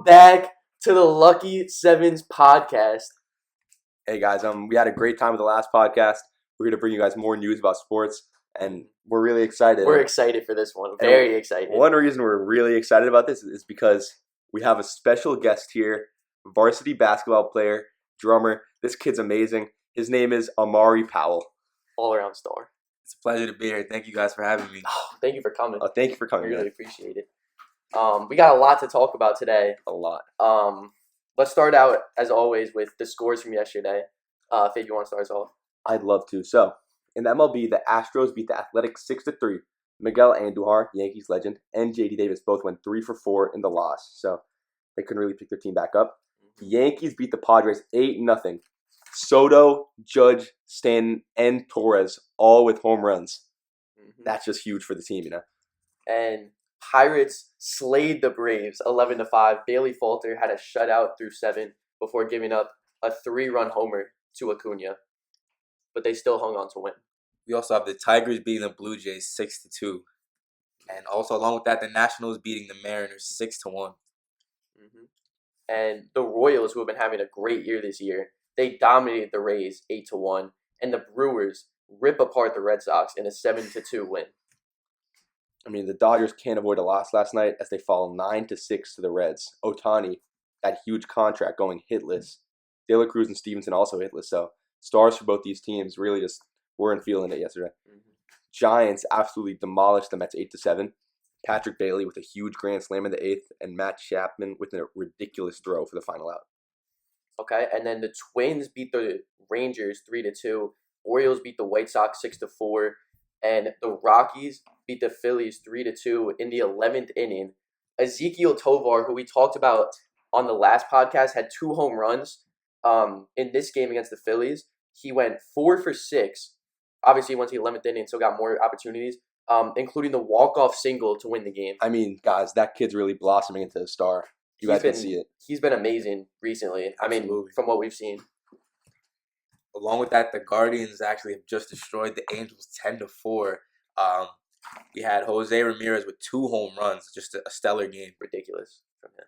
Welcome back to the Lucky 7's podcast. Hey guys, we had a great time with the last podcast. We're here to bring you guys more news about sports, and we're really excited. We're excited for this one. Very excited. One reason we're really excited about this is because we have a special guest here, varsity basketball player, drummer. This kid's amazing. His name is Amari Powell. All-around star. It's a pleasure to be here. Thank you guys for having me. Oh, thank you for coming. Thank you for coming. We really appreciate it. We got a lot to talk about today. A lot. Let's start out, as always, with the scores from yesterday. Faith, you want to start us off? I'd love to. So, in the MLB, the Astros beat the Athletics 6-3. Miguel Andujar, Yankees legend, and J.D. Davis both went 3 for 4 in the loss. So, they couldn't really pick their team back up. The Yankees beat the Padres 8-0. Soto, Judge, Stanton, and Torres all with home runs. Mm-hmm. That's just huge for the team, you know. And Pirates slayed the Braves 11-5. Bailey Falter had a shutout through 7 before giving up a 3-run homer to Acuna. But they still hung on to win. We also have the Tigers beating the Blue Jays 6-2. And also along with that, the Nationals beating the Mariners 6-1. Mm-hmm. And the Royals, who have been having a great year this year, they dominated the Rays 8-1. And the Brewers rip apart the Red Sox in a 7-2 win. I mean, the Dodgers can't avoid a loss last night as they fall 9-6 to the Reds. Ohtani, that huge contract, going hitless. De La Cruz and Stevenson also hitless. So stars for both these teams really just weren't feeling it yesterday. Mm-hmm. Giants absolutely demolished the Mets 8-7. Patrick Bailey with a huge grand slam in the 8th, and Matt Chapman with a ridiculous throw for the final out. Okay, and then the Twins beat the Rangers 3-2. Orioles beat the White Sox 6-4. And the Rockies beat the Phillies 3-2 in the 11th inning. Ezekiel Tovar, who we talked about on the last podcast, had 2 home runs in this game against the Phillies. He went 4 for 6. Obviously, he went to the 11th inning, so got more opportunities, including the walk-off single to win the game. I mean, guys, that kid's really blossoming into a star. You guys can see it. He's been amazing recently. Absolutely. I mean, from what we've seen. Along with that, the Guardians actually have just destroyed the Angels 10-4. We had Jose Ramirez with 2 home runs, just a stellar game. Ridiculous from him.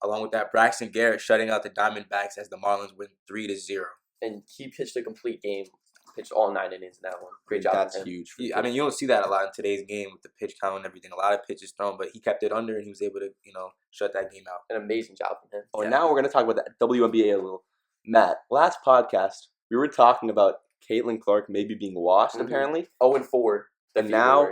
Along with that, Braxton Garrett shutting out the Diamondbacks as the Marlins win 3-0. And he pitched a complete game. Pitched all 9 innings in that one. Great job. That's huge. I mean, you don't see that a lot in today's game with the pitch count and everything. A lot of pitches thrown, but he kept it under and he was able to, shut that game out. An amazing job from him. Oh, and now we're going to talk about the WNBA a little. Matt, last podcast, we were talking about Caitlin Clark maybe being washed, apparently. 0-4. And now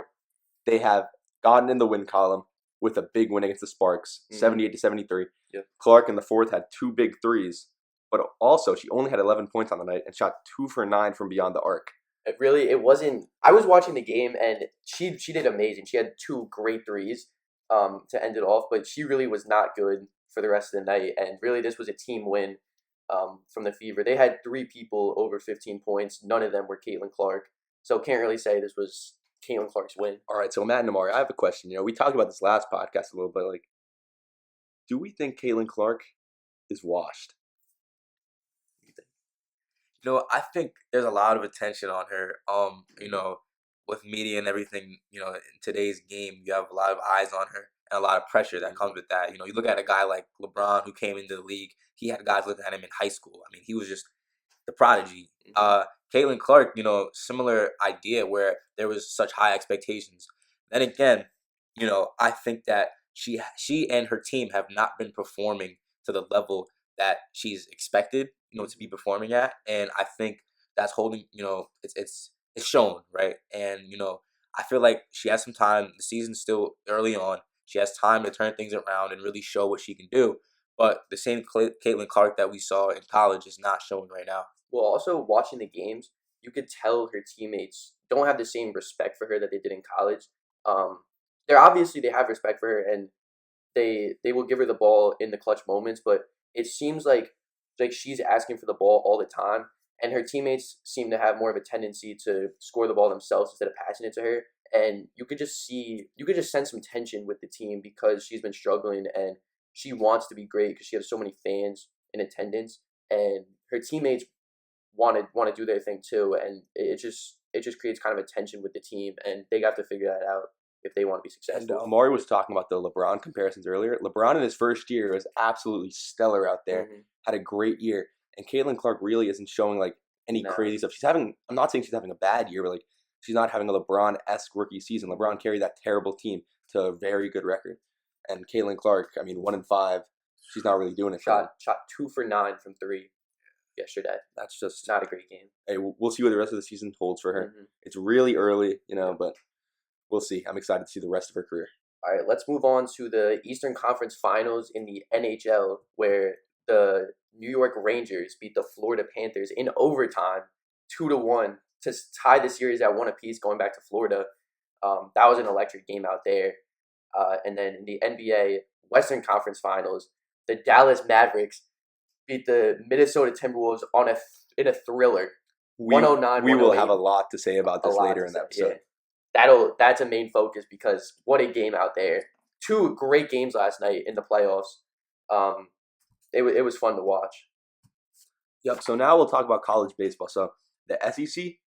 they have gotten in the win column with a big win against the Sparks, 78-73. Yeah. Clark in the 4th had 2 big threes, but also she only had 11 points on the night and shot 2 for 9 from beyond the arc. It wasn't. I was watching the game and she did amazing. She had 2 great threes to end it off, but she really was not good for the rest of the night. And really, this was a team win from the Fever. They had 3 people over 15 points. None of them were Caitlin Clark, so can't really say this was Caitlin Clark's win. All right, so Matt and Amari, I have a question. We talked about this last podcast a little bit. Do we think Caitlin Clark is washed? I think there's a lot of attention on her. With media and everything, in today's game, you have a lot of eyes on her and a lot of pressure that comes with that. You look at a guy like LeBron who came into the league. He had guys looking at him in high school. I mean, he was just the prodigy. Caitlin Clark, similar idea where there was such high expectations. Then again, I think that she and her team have not been performing to the level that she's expected, to be performing at. And I think that's holding, it's shown, right? And, I feel like she has some time. The season's still early on. She has time to turn things around and really show what she can do. But the same Caitlin Clark that we saw in college is not showing right now. Well, also watching the games, you could tell her teammates don't have the same respect for her that they did in college. They have respect for her and they will give her the ball in the clutch moments, but it seems like she's asking for the ball all the time, and her teammates seem to have more of a tendency to score the ball themselves instead of passing it to her. And you could just sense some tension with the team because she's been struggling and she wants to be great because she has so many fans in attendance, and her teammates want to do their thing too, and it just creates kind of a tension with the team, and they have to figure that out. if they want to be And successful. Amari was talking about the LeBron comparisons earlier. LeBron in his first year was absolutely stellar out there, had a great year. And Caitlin Clark really isn't showing like any No. crazy stuff. I'm not saying she's having a bad year, but like she's not having a LeBron-esque rookie season. LeBron carried that terrible team to a very good record. And Caitlin Clark, I mean, 1-5, she's not really doing it for them. Shot 2 for 9 from 3 yesterday. That's just Not a great game. Hey, we'll see what the rest of the season holds for her. It's really early, but we'll see. I'm excited to see the rest of her career. All right, let's move on to the Eastern Conference Finals in the NHL, where the New York Rangers beat the Florida Panthers in overtime, 2-1, to tie the series at 1 apiece, going back to Florida. That was an electric game out there. And then in the NBA Western Conference Finals, the Dallas Mavericks beat the Minnesota Timberwolves in a thriller. 109. We will have a lot to say about this later in the episode. Yeah. That's a main focus because what a game out there. 2 great games last night in the playoffs. It was fun to watch. Yep. So now we'll talk about college baseball. So the SEC,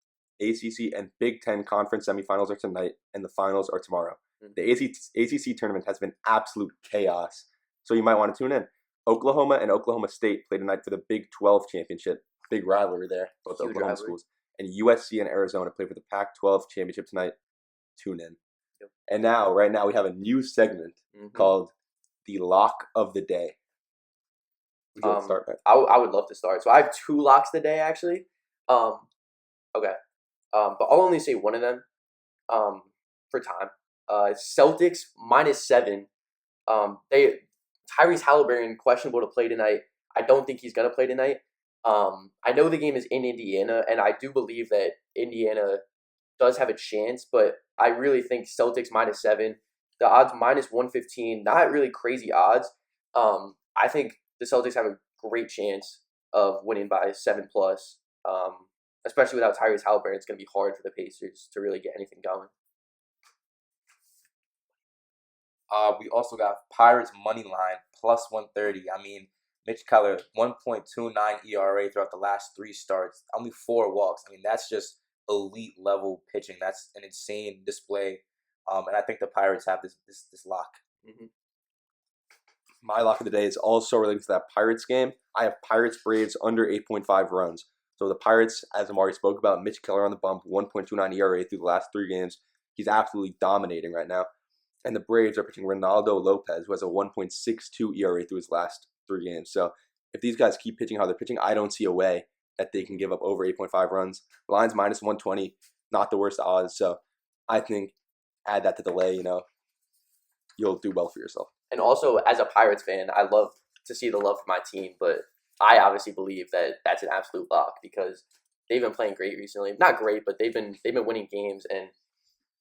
ACC, and Big Ten conference semifinals are tonight, and the finals are tomorrow. The ACC tournament has been absolute chaos, so you might want to tune in. Oklahoma and Oklahoma State play tonight for the Big 12 championship. Big rivalry there, both Huge Oklahoma rivalry. schools. And USC and Arizona play for the Pac-12 championship tonight. Tune in. Yep. And right now, we have a new segment called the Lock of the Day. Would you like to start, Matt? I would love to start. So I have 2 locks today, actually. Okay. But I'll only say one of them for time. Celtics -7. Tyrese Halliburton questionable to play tonight. I don't think he's going to play tonight. I know the game is in Indiana, and I do believe that Indiana does have a chance, but I really think Celtics -7. The odds -115, not really crazy odds. I think the Celtics have a great chance of winning by 7+. Especially without Tyrese Halliburton, it's going to be hard for the Pacers to really get anything going. We also got Pirates money line +130. I mean, Mitch Keller 1.29 ERA throughout the last 3 starts, only 4 walks. I mean, that's just elite level pitching. That's an insane display. And I think the Pirates have this lock. My lock of the day is also related to that Pirates game. I have Pirates Braves under 8.5 runs. So the Pirates, as Amari spoke about, Mitch Keller on the bump, 1.29 ERA through the last 3 games. He's absolutely dominating right now. And the Braves are pitching Ronaldo Lopez, who has a 1.62 ERA through his last 3 games. So if these guys keep pitching how they're pitching, I don't see a way that they can give up over 8.5 runs. Line's -120, not the worst odds. So I think add that to the lay, you'll do well for yourself. And also, as a Pirates fan, I love to see the love for my team, but I obviously believe that that's an absolute lock because they've been playing great recently. Not great, but they've been winning games, and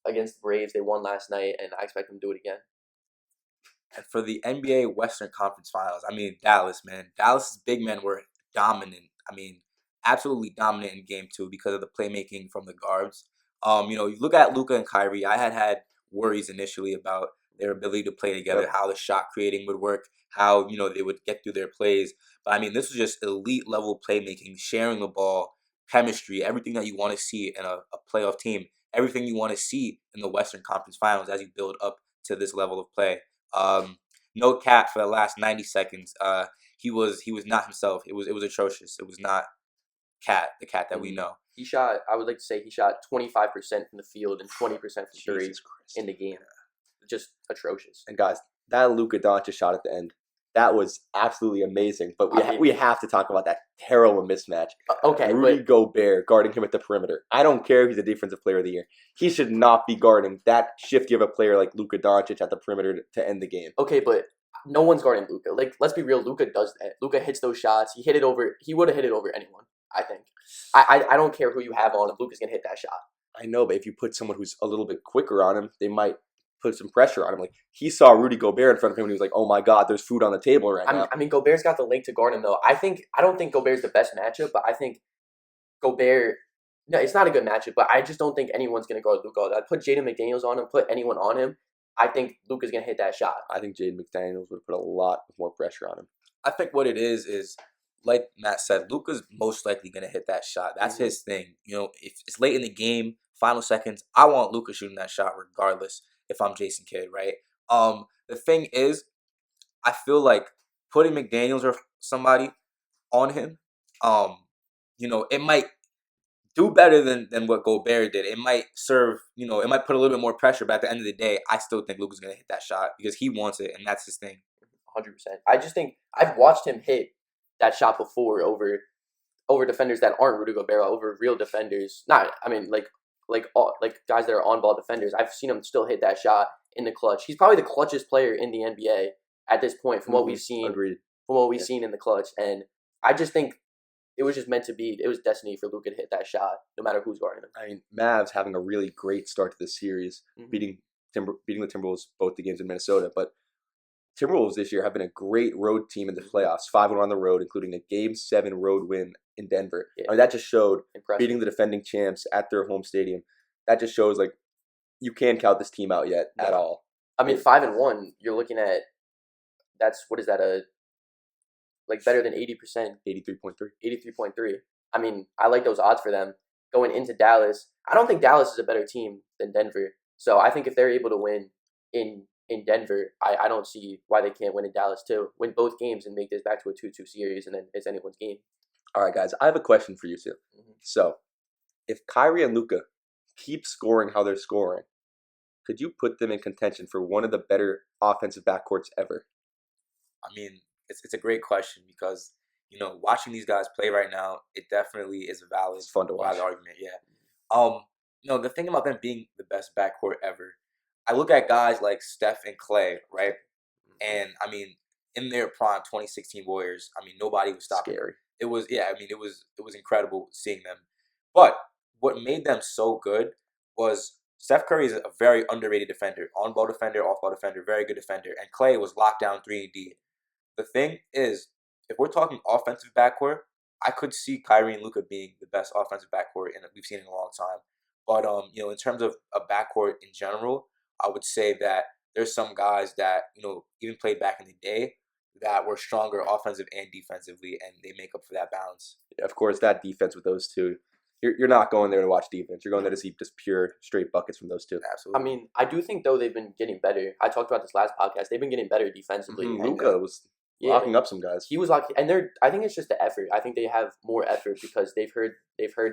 against the Braves, they won last night, and I expect them to do it again. And for the NBA Western Conference Finals, I mean, Dallas, man. Dallas's big men were dominant. I mean, absolutely dominant in Game 2 because of the playmaking from the guards. You look at Luka and Kyrie. I had worries initially about their ability to play together, how the shot creating would work, how, they would get through their plays. But, I mean, this was just elite level playmaking, sharing the ball, chemistry, everything that you want to see in a playoff team, everything you want to see in the Western Conference Finals as you build up to this level of play. No cap for the last 90 seconds. He was not himself. It was atrocious. It was not the cat that we know. I would like to say he shot 25% from the field and 20% from 3 in the game. Just atrocious. And guys, that Luka Doncic shot at the end, that was absolutely amazing. But we have to talk about that terrible mismatch. Rudy Gobert guarding him at the perimeter. I don't care if he's a defensive player of the year. He should not be guarding that shifty of a player like Luka Doncic at the perimeter to end the game. Okay, but no one's guarding Luka. Like, let's be real. Luka does that. Luka hits those shots. He would have hit it over anyone, I think. I don't care who you have on him. Luka's going to hit that shot. I know, but if you put someone who's a little bit quicker on him, they might put some pressure on him. Like, he saw Rudy Gobert in front of him and he was like, oh my God, there's food on the table right now. I mean, Gobert's got the length to guard him, though. I don't think Gobert's the best matchup, but I think Gobert, no, it's not a good matchup, but I just don't think anyone's going to guard Luka. I'd put Jaden McDaniels on him, put anyone on him. I think Luka's going to hit that shot. I think Jaden McDaniels would put a lot more pressure on him. I think what it is like Matt said, Luka's most likely going to hit that shot. That's his thing. If it's late in the game, final seconds, I want Luka shooting that shot regardless. if I'm Jason Kidd, right? The thing is, I feel like putting McDaniels or somebody on him, it might do better than what Gobert did. It might serve, it might put a little bit more pressure. But at the end of the day, I still think Luka's gonna hit that shot because he wants it, and that's his thing. 100%. I just think I've watched him hit that shot before over defenders that aren't Rudy Gobert, over real defenders. Not, I mean, like guys that are on ball defenders. I've seen him still hit that shot in the clutch. He's probably the clutchest player in the NBA at this point from what we've seen. Agreed. From what we've seen in the clutch, and I just think it was just meant to be. It was destiny for Luka to hit that shot, no matter who's guarding him. I mean, Mavs having a really great start to this series, beating the Timberwolves both the games in Minnesota. But Timberwolves this year have been a great road team in the playoffs, 5-1 on the road, including a Game 7 road win in Denver. Yeah. I mean, that just showed beating Impressive. the defending champs at their home stadium. That just shows like you can't count this team out yet at all. I mean, 5-1. You're looking at what is that better than 80%, 83.3. 83.3. I mean, I like those odds for them going into Dallas. I don't think Dallas is a better team than Denver. So I think if they're able to win in Denver, I don't see why they can't win in Dallas too. Win both games and make this back to a 2-2 series, and then it's anyone's game. All right, guys, I have a question for you too. So, if Kyrie and Luka keep scoring how they're scoring, could you put them in contention for one of the better offensive backcourts ever? I mean, it's a great question because, watching these guys play right now, it definitely is a valid argument. Yeah. The thing about them being the best backcourt ever, I look at guys like Steph and Clay, right? And I mean, in their prime 2016 Warriors, I mean, nobody was stopping them. It was incredible seeing them. But what made them so good was Steph Curry is a very underrated defender, on-ball defender, off-ball defender, very good defender, and Clay was locked down 3-and-D. The thing is, if we're talking offensive backcourt, I could see Kyrie and Luka being the best offensive backcourt we've seen in a long time. But in terms of a backcourt in general, I would say that there's some guys that even played back in the day that were stronger offensive and defensively, and they make up for that balance. Yeah, of course, that defense with those two, you're not going there to watch defense. You're going there to see just pure straight buckets from those two. Absolutely. I mean, I do think though they've been getting better. I talked about this last podcast. They've been getting better defensively. Luka was locking up some guys. He was locking, and I think it's just the effort. I think they have more effort because they've heard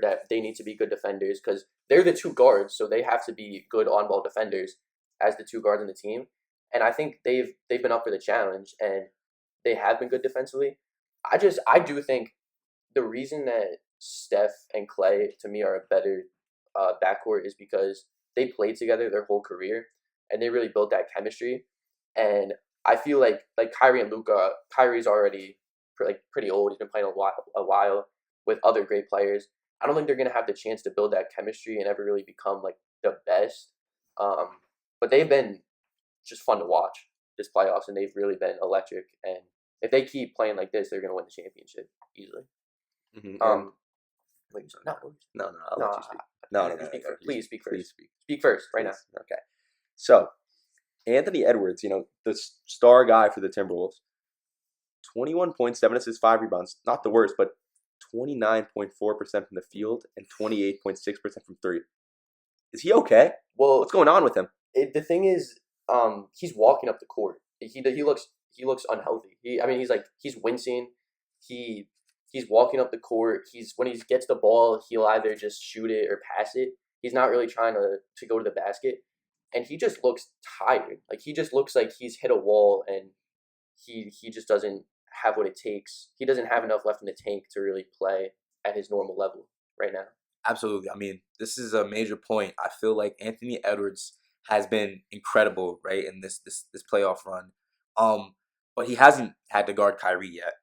that they need to be good defenders because they're the two guards, so they have to be good on-ball defenders as the two guards in the team. And I think they've been up for the challenge, and they have been good defensively. I do think the reason that Steph and Clay to me are a better backcourt is because they played together their whole career, and they really built that chemistry. And I feel like Kyrie and Luka, Kyrie's already pretty old. He's been playing a while with other great players. I don't think they're gonna have the chance to build that chemistry and ever really become like the best. But they've been just fun to watch this playoffs, and they've really been electric. And if they keep playing like this, they're gonna win the championship easily. Wait, no, I'll let you speak. No. Please speak first. Please speak. Speak first, right now. Okay. So, Anthony Edwards, the star guy for the Timberwolves, 21 points, 7 assists, 5 rebounds. Not the worst, but 29.4% from the field and 28.6% from 3. Is he okay? Well, what's going on with him? The thing is, he's walking up the court. He looks unhealthy. He's wincing. He's walking up the court. When he gets the ball, he'll either just shoot it or pass it. He's not really trying to go to the basket. And he just looks tired. Like, he just looks like he's hit a wall, and he just doesn't have what it takes. He doesn't have enough left in the tank to really play at his normal level right now. Absolutely. I mean, this is a major point. I feel like Anthony Edwards has been incredible, right, in this playoff run. But he hasn't had to guard Kyrie yet,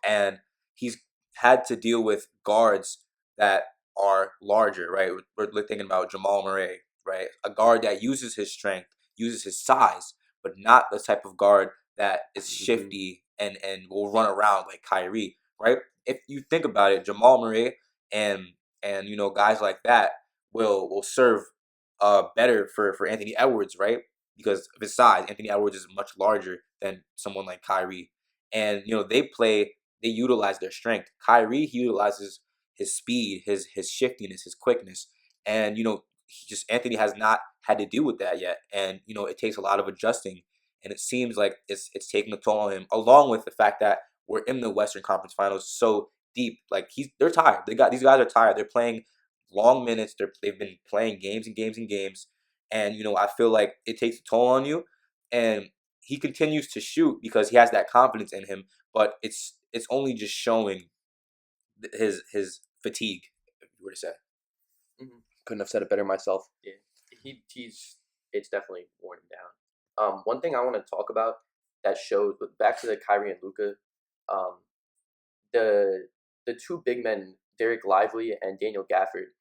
and he's had to deal with guards that are larger, right? We're thinking about Jamal Murray, right? A guard that uses his strength, uses his size, but not the type of guard that is shifty and will run around like Kyrie, right? If you think about it, Jamal Murray and guys like that will serve better for Anthony Edwards, right? Because of his size. Anthony Edwards is much larger than someone like Kyrie. And, they utilize their strength. Kyrie, he utilizes his speed, his shiftiness, his quickness. And, Anthony has not had to deal with that yet, and it takes a lot of adjusting, and it seems like it's taking a toll on him, along with the fact that we're in the Western Conference Finals so deep. Like they're tired. These guys are tired. They're playing long minutes. They've been playing games and games and games, and I feel like it takes a toll on you, and he continues to shoot because he has that confidence in him, but it's only just showing his fatigue, if you were to say. Mm-hmm. Couldn't have said it better myself. Yeah, it's definitely worn him down. One thing I want to talk about that shows, but back to the Kyrie and Luka, the two big men, Derek Lively and Daniel Gafford,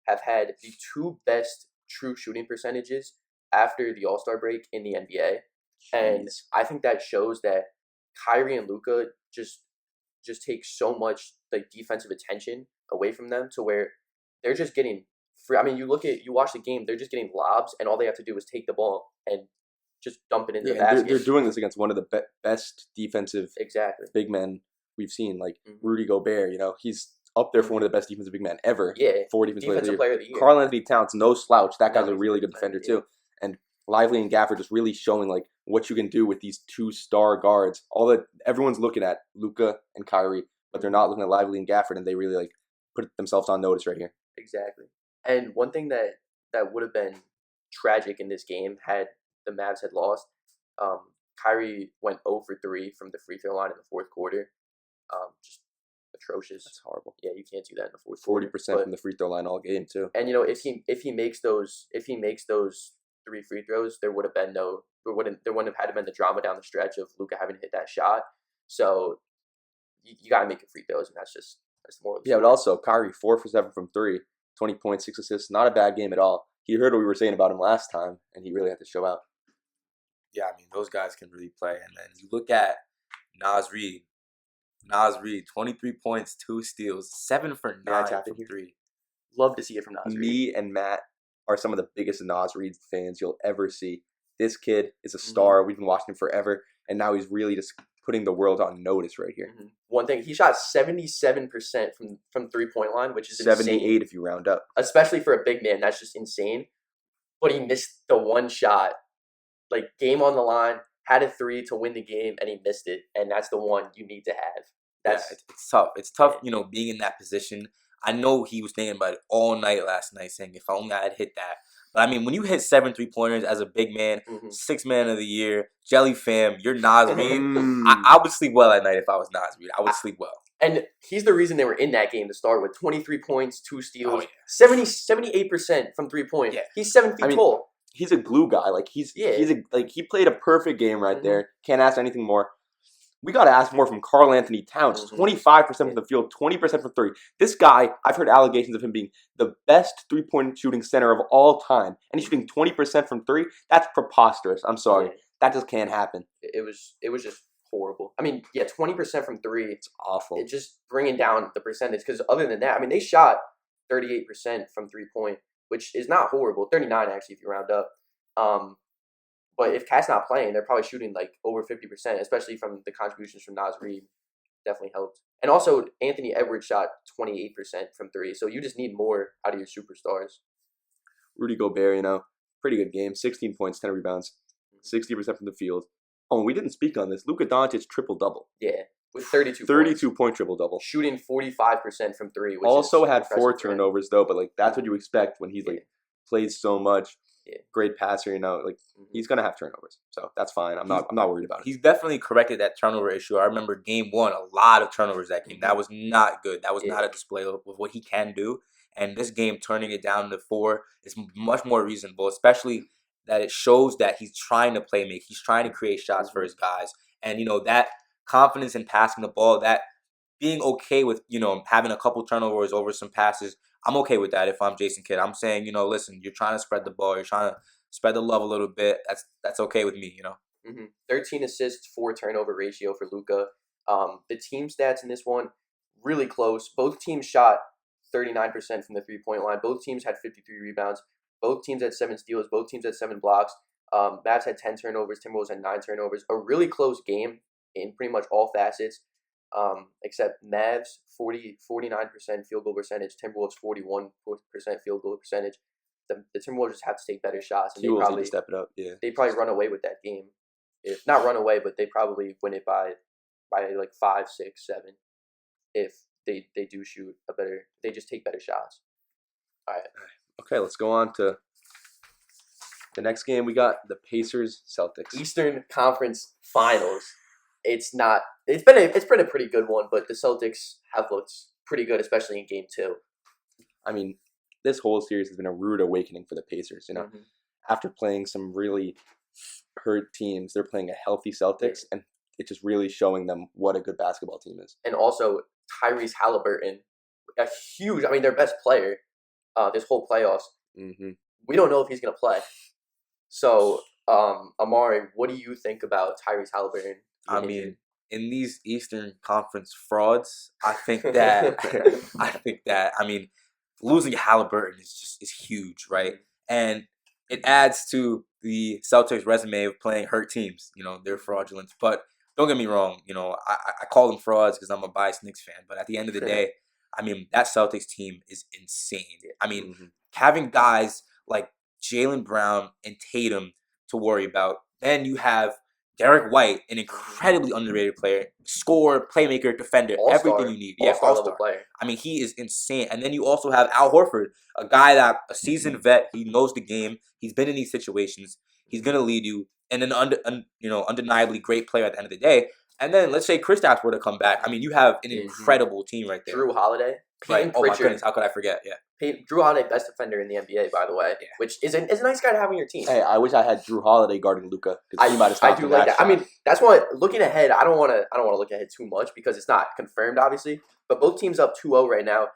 have had the two best true shooting percentages after the All-Star break in the NBA. And I think that shows that Kyrie and Luka just take so much like defensive attention away from them to where they're just getting free. I mean, you watch the game, they're just getting lobs, and all they have to do is take the ball and just dump it into the basket. They're doing this against one of the best defensive big men we've seen, like Rudy Gobert. He's up there for one of the best defensive big men ever. Yeah, for defensive player of the year. Karl Anthony Towns, no slouch. That guy's a really good defender too. And Lively and Gafford just really showing like what you can do with these two star guards. Everyone's looking at Luka and Kyrie, but they're not looking at Lively and Gafford, and they really like put themselves on notice right here. Exactly. And one thing that would have been tragic in this game had the Mavs had lost. Kyrie went 0 for 3 from the free throw line in the fourth quarter. Just atrocious. That's horrible. Yeah, you can't do that in the fourth. 40% from the free throw line all game too. And if he makes those 3 free throws, there wouldn't have had to been the drama down the stretch of Luka having to hit that shot. So you got to make your free throws, and that's the moral. Yeah, but also Kyrie 4 for 7 from 3, 20 points, 6 assists. Not a bad game at all. He heard what we were saying about him last time, and he really had to show out. Yeah, I mean, those guys can really play. And then you look at Naz Reid. Naz Reid, 23 points, 2 steals, 7 for 9 from 3. Love to see it from Naz Reid. Me and Matt are some of the biggest Naz Reid fans you'll ever see. This kid is a star. We've been watching him forever, and now he's really just putting the world on notice right here. One thing, he shot 77% from 3-point line, which is 78 insane. if you round up. Especially for a big man, that's just insane. But he missed the one shot. Like, game on the line, had a 3 to win the game, and he missed it. And that's the one you need to have. It's tough. It's tough, being in that position. I know he was thinking about it all night last night, saying, if only I had hit that. But, I mean, when you hit 7 3-pointers as a big man, 6th man of the year, Jelly fam, you're Naz Reid. I would sleep well at night if I was Naz Reid. I would sleep well. And he's the reason they were in that game to start with. 23 points, 2 steals, 78% from 3-point. Yeah. He's 7 feet tall. He's a glue guy. Like he played a perfect game right there. Can't ask anything more. We got to ask more from Karl Anthony Towns. 25% from the field, 20% from 3. This guy, I've heard allegations of him being the best 3-point shooting center of all time, and he's shooting 20% from 3. That's preposterous. I'm sorry. Yeah. That just can't happen. It was just horrible. I mean, 20% from 3. It's awful. It's just bringing down the percentage, because other than that, I mean, they shot 38% from 3-point, which is not horrible. 39 actually if you round up. But if Cat's not playing, they're probably shooting like over 50%, especially from the contributions from Naz Reid. Definitely helped. And also, Anthony Edwards shot 28% from 3. So you just need more out of your superstars. Rudy Gobert, pretty good game. 16 points, 10 rebounds, 60% from the field. Oh, and we didn't speak on this. Luka Doncic triple-double. Yeah, with 32 point triple-double. Shooting 45% from 3. Which also had 4 turnovers, though, but that's what you expect when he's plays so much. Yeah. Great passer, he's gonna have turnovers, so that's fine. I'm not worried about it. He's definitely corrected that turnover issue. I remember game 1, a lot of turnovers that game. That was not good. That was not a display of what he can do. And this game, turning it down to 4 is much more reasonable, especially that it shows that he's trying to play make. He's trying to create shots for his guys, and that confidence in passing the ball, that being okay with having a couple turnovers over some passes. I'm okay with that if I'm Jason Kidd. I'm saying, listen, you're trying to spread the ball. You're trying to spread the love a little bit. That's okay with me, 13 assists, 4 turnover ratio for Luka. The team stats in this one, really close. Both teams shot 39% from the 3-point line. Both teams had 53 rebounds. Both teams had 7 steals. Both teams had 7 blocks. Mavs had 10 turnovers. Timberwolves had 9 turnovers. A really close game in pretty much all facets. Except Mavs 49% field goal percentage, Timberwolves 41% field goal percentage. the Timberwolves just have to take better shots, and T-Wolves need to step it up. Yeah. they probably run away with that game. If not run away, but they probably win it by like 5, 6, 7. If they do shoot they just take better shots. All right. Okay, let's go on to the next game. We got the Pacers Celtics. Eastern Conference Finals. It's been a pretty good one, but the Celtics have looked pretty good, especially in Game 2. I mean, this whole series has been a rude awakening for the Pacers. After playing some really hurt teams, they're playing a healthy Celtics, and it's just really showing them what a good basketball team is. And also Tyrese Halliburton, their best player this whole playoffs. Mm-hmm. We don't know if he's going to play. So, Amari, what do you think about Tyrese Halliburton? I mean, in these Eastern Conference frauds, I think that losing Halliburton is huge, right? And it adds to the Celtics' resume of playing hurt teams. They're fraudulent. But don't get me wrong. I call them frauds because I'm a biased Knicks fan. But at the end of the day, that Celtics team is insane. Having guys like Jaylen Brown and Tatum to worry about. Then you have Derek White, an incredibly underrated player, scorer, playmaker, defender, All-star. everything you need. All-star level player. He is insane. And then you also have Al Horford, a guy a seasoned vet. He knows the game. He's been in these situations. He's gonna lead you, and an undeniably great player at the end of the day. And then let's say Kristaps were to come back. You have an incredible team right there. Drew Holiday, right? Oh my goodness, how could I forget? Yeah. Drew Holiday, best defender in the NBA, by the way, which is a nice guy to have on your team. Hey, I wish I had Drew Holiday guarding Luka. I do like that. Shot. That's why looking ahead, I don't want to look ahead too much because it's not confirmed, obviously. But both teams up 2-0 right now.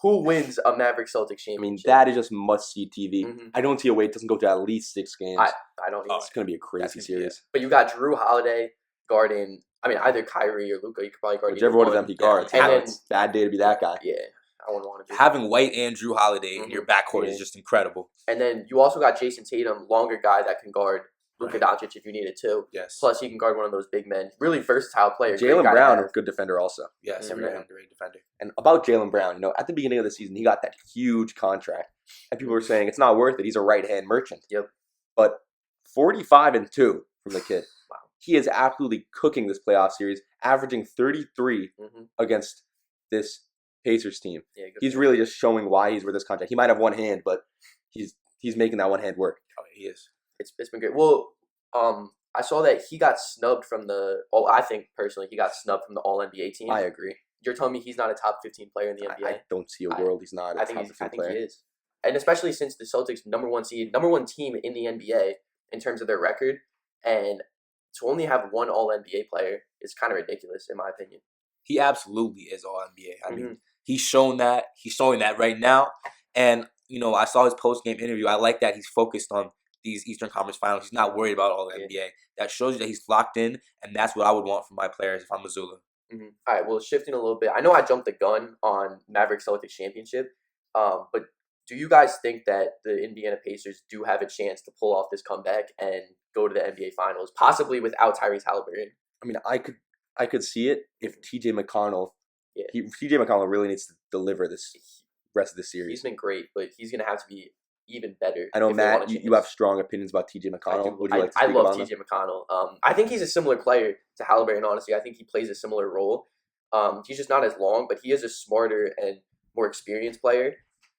Who wins a Maverick Celtics championship? That is just must-see TV. Mm-hmm. I don't see a way it doesn't go to at least 6 games. I don't. It's going to be a crazy series. But you got Drew Holiday guarding. Either Kyrie or Luka. You could probably guard whichever one of them he guards. And then, it's a bad day to be that guy. Yeah, I wouldn't want to do having White and Drew Holiday in your backcourt is just incredible. And then you also got Jason Tatum, longer guy that can guard Luka Doncic if you needed to. Yes. Plus, he can guard one of those big men. Really versatile player. Jaylen Brown, a good defender also. Yes, great defender. And about Jaylen Brown, at the beginning of the season, he got that huge contract. And people were saying, it's not worth it. He's a right-hand merchant. Yep. But 45-2 from the kid. Wow. He is absolutely cooking this playoff series, averaging 33 against this Pacers team. Yeah, he's really just showing why he's worth this contract. He might have one hand, but he's making that one hand work. Oh, he is. It's been great. Well, I saw that he got snubbed from I think personally he got snubbed from the All-NBA team. I agree. You're telling me he's not a top 15 player in the NBA? I don't see a world he's not a top 15 player. I think he is. And especially since the Celtics number one team in the NBA in terms of their record, and to only have one All-NBA player is kind of ridiculous in my opinion. He absolutely is All-NBA. He's shown that. He's showing that right now. And, I saw his post-game interview. I like that he's focused on these Eastern Conference Finals. He's not worried about All-NBA. That shows you that he's locked in, and that's what I would want from my players if I'm Mazzulla. All right, well, shifting a little bit. I know I jumped the gun on Maverick Celtics championship, but do you guys think that the Indiana Pacers do have a chance to pull off this comeback and go to the NBA Finals, possibly without Tyrese Halliburton? I could see it if T.J. McConnell. Yeah. T.J. McConnell really needs to deliver this rest of the series. He's been great, but he's going to have to be even better. I know, Matt, you have strong opinions about T.J. McConnell. I love T.J. McConnell. I think he's a similar player to Halliburton, honestly. I think he plays a similar role. He's just not as long, but he is a smarter and more experienced player.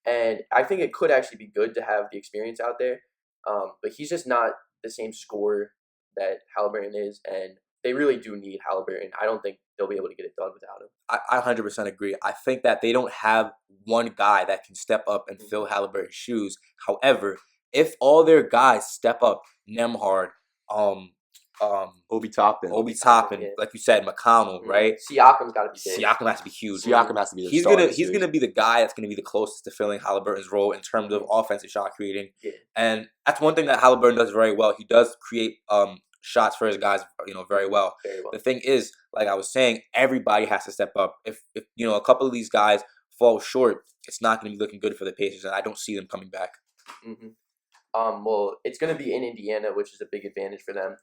And I think it could actually be good to have the experience out there. But he's just not the same scorer that Halliburton is, and they really do need Halliburton. I don't think they'll be able to get it done without him. I 100% agree. I think that they don't have one guy that can step up and fill Halliburton's shoes. However, if all their guys step up, Nembhard, Obi Toppin, yeah. Like you said, McConnell, right? Siakam's got to be big. Siakam has to be huge. Siakam has to be the star. He's gonna be the guy that's gonna be the closest to filling Halliburton's role in terms of offensive shot creating. Yeah. And that's one thing that Halliburton does very well. He does create shots for his guys, very well. Very well. The thing is, like I was saying, everybody has to step up. If a couple of these guys fall short, it's not going to be looking good for the Pacers, and I don't see them coming back. Well, it's going to be in Indiana, which is a big advantage for them.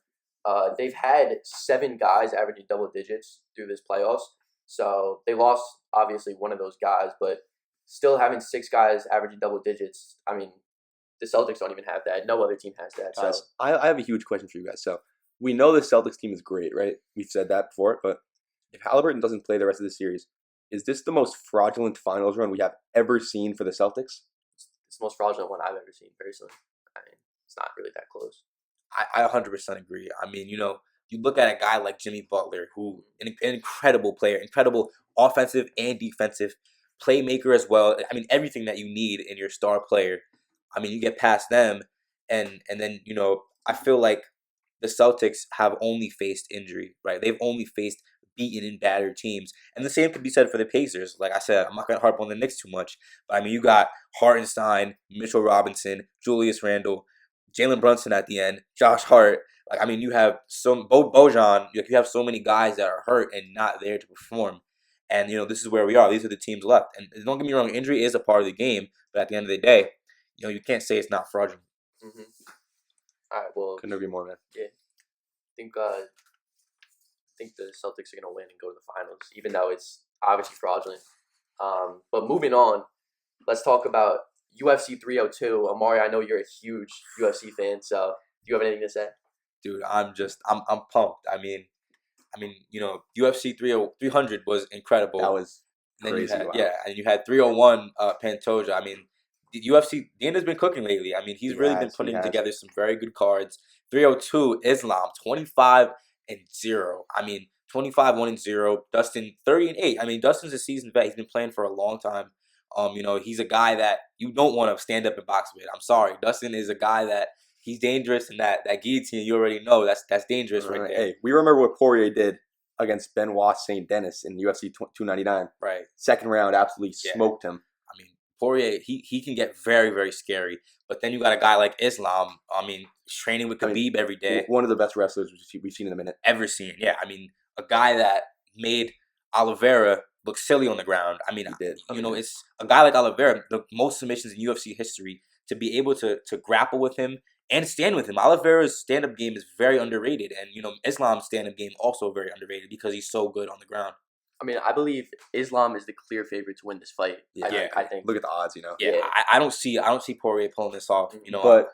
They've had 7 guys averaging double digits through this playoffs, so they lost obviously one of those guys, but still having 6 guys averaging double digits. the Celtics don't even have that. No other team has that. So Guys, I have a huge question for you guys. So we know the Celtics team is great, right? We've said that before. But if Halliburton doesn't play the rest of the series, is this the most fraudulent finals run we have ever seen for the Celtics? it's the most fraudulent one I've ever seen, personally. I mean, it's not really that close. I 100% agree. I mean, you look at a guy like Jimmy Butler, who an incredible player, incredible offensive and defensive playmaker as well. I mean, everything that you need in your star player. I mean, you get past them, and then I feel like the Celtics have only faced injury, right? They've only faced beaten and battered teams, and the same could be said for the Pacers. Like I said, I'm not gonna harp on the Knicks too much, but I mean, you got Hartenstein, Mitchell Robinson, Julius Randle, Jalen Brunson at the end, Josh Hart. Like, I mean, you have Bojan. You have so many guys that are hurt and not there to perform. And this is where we are. These are the teams left. And don't get me wrong, injury is a part of the game. But at the end of the day, you can't say it's not fraudulent. Mm-hmm. All right. Well, Couldn't agree more, man. yeah. I think the Celtics are gonna win and go to the finals, even though it's obviously fraudulent. But moving on, let's talk about UFC 302. Amari, I know you're a huge UFC fan, so do you have anything to say? Dude, I'm pumped. I mean, UFC 300 was incredible. That was And then crazy. you had, wow. yeah, and you had 301 Pantoja. I mean, the UFC, Dana's been cooking lately. I mean, he's He really has, been he putting has. together some very good cards. 302 Islam 25-0. I mean, 25-1-0. Dustin 30-8. I mean, Dustin's a seasoned vet. He's been playing for a long time. He's a guy that you don't want to stand up and box with. I'm sorry, Dustin is a guy that he's dangerous, and that guillotine, you already know that's dangerous right there. Hey, we remember what Poirier did against Benoit St. Denis in UFC 299. Right. Second round, absolutely smoked him. I mean, Poirier, he can get very, very scary. But then you got a guy like Islam. I mean, training with Khabib every day. One of the best wrestlers we've seen in a minute. Ever seen. Yeah, I mean, a guy that made Oliveira look silly on the ground. I mean, He did. It's a guy like Oliveira, the most submissions in UFC history, to be able to grapple with him and stand with him. Oliveira's stand-up game is very underrated, and Islam's stand-up game also very underrated because he's so good on the ground. I mean, I believe Islam is the clear favorite to win this fight. Yeah. I think. Look at the odds, Yeah, I don't see Poirier pulling this off. But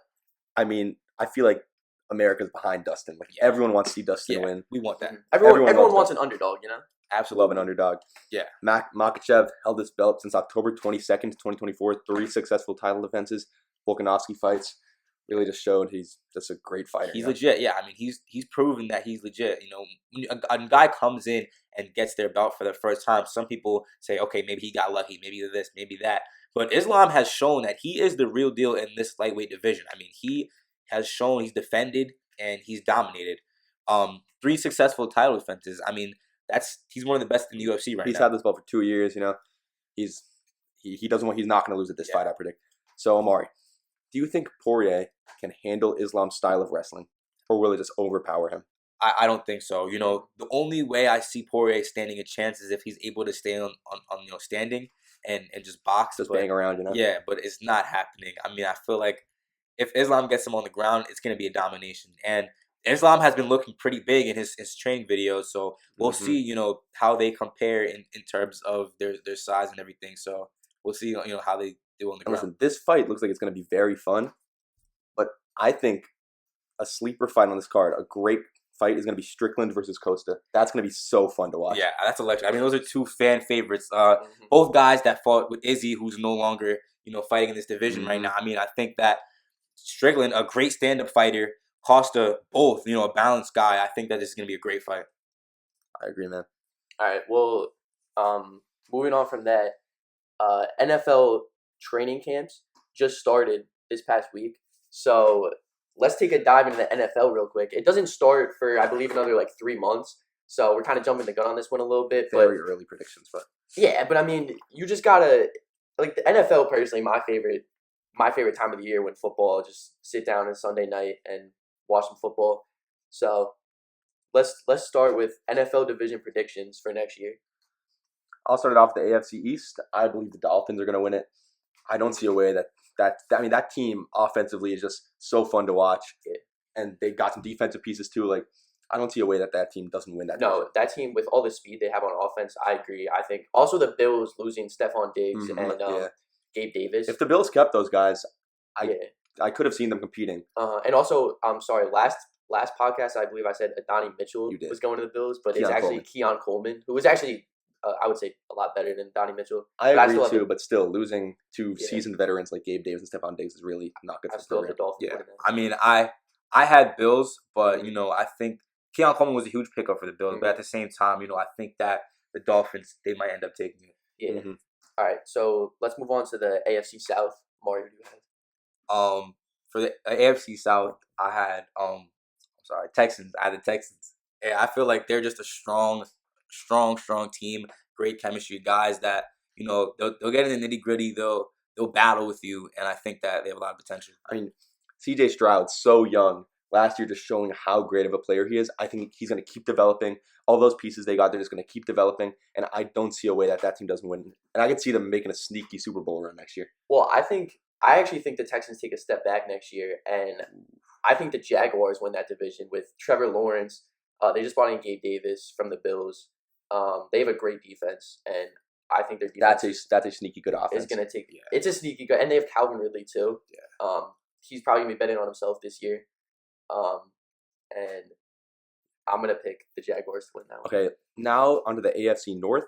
I mean, I feel like America's behind Dustin. Like everyone wants to see Dustin win. We want that. Everyone wants an underdog, Absolutely love an underdog. Yeah. Makhachev held this belt since October 22nd, 2024. 3 successful title defenses. Volkanovski fights. Really just showed he's just a great fighter. He's legit. Yeah, I mean, he's proven that he's legit. When a guy comes in and gets their belt for the first time, some people say, okay, maybe he got lucky, maybe this, maybe that. But Islam has shown that he is the real deal in this lightweight division. I mean, he has shown he's defended and he's dominated. 3 successful title defenses. I mean, he's one of the best in the UFC right now. He's had this belt for 2 years. He's not going to lose at this fight, I predict. So Amari, do you think Poirier can handle Islam's style of wrestling, or will it just overpower him? I don't think so. The only way I see Poirier standing a chance is if he's able to stay on standing and just box. Just laying around, Yeah, but it's not happening. I mean, I feel like if Islam gets him on the ground, it's going to be a domination. And Islam has been looking pretty big in his training videos, so we'll see, how they compare in terms of their size and everything. So we'll see, how they do on the ground. Listen, this fight looks like it's going to be very fun, but I think a sleeper fight on this card, a great fight, is going to be Strickland versus Costa. That's going to be so fun to watch. Yeah, that's electric. I mean, those are 2 fan favorites. Both guys that fought with Izzy, who's no longer, fighting in this division right now. I mean, I think that Strickland, a great stand-up fighter, Costa, both, a balanced guy. I think that this is going to be a great fight. I agree, man. All right. Well, moving on from that, NFL training camps just started this past week. So let's take a dive into the NFL real quick. It doesn't start for, I believe, another 3 months. So we're kind of jumping the gun on this one a little bit. Very early predictions, but yeah. But I mean, you just gotta the NFL. Personally, my favorite time of the year when football. Just sit down on Sunday night and watch some football. So let's start with NFL division predictions for next year. I'll start it off with the AFC East. I believe the Dolphins are going to win it. I don't see a way that team offensively is just so fun to watch. Yeah. And they got some defensive pieces too. I don't see a way that team doesn't win that. No, division. that team with all the speed they have on offense, I agree. I think also the Bills losing Stephon Diggs and Gabe Davis. If the Bills kept those guys, I I could have seen them competing. And also, I'm sorry, last podcast, I believe I said Adonai Mitchell You did. was going to the Bills, but it's Keon actually Keon Coleman, who was actually, I would say, a lot better than Adonai Mitchell. I But agree still have too, but still losing two Yeah. seasoned veterans like Gabe Davis and Stephon Diggs is really not good I for the still have the program. Dolphins Yeah, winning that. I mean, I had Bills, but you know, I think Keon Coleman was a huge pickup for the Bills. But at the same time, you know, I think that the Dolphins, they might end up taking it. Yeah. Mhm. All right, so let's move on to the AFC South. Mario, do you have? For the AFC South, I had Texans. I had the Texans. Yeah, I feel like they're just a strong team. Great chemistry, guys that you know they'll get in the nitty gritty. They'll battle with you, and I think that they have a lot of potential. I mean, C.J. Stroud's so young. Last year, just showing how great of a player he is. I think he's going to keep developing. All those pieces they got, they're just going to keep developing. And I don't see a way that team doesn't win. And I could see them making a sneaky Super Bowl run next year. Well, I actually think the Texans take a step back next year, and I think the Jaguars win that division with Trevor Lawrence. They just brought in Gabe Davis from the Bills. They have a great defense, and I think their defense That's a sneaky good offense. is going to take. Yeah. It's a sneaky good, and they have Calvin Ridley too. Yeah. He's probably going to be betting on himself this year. And I'm going to pick the Jaguars to win that one. Okay, now onto the AFC North.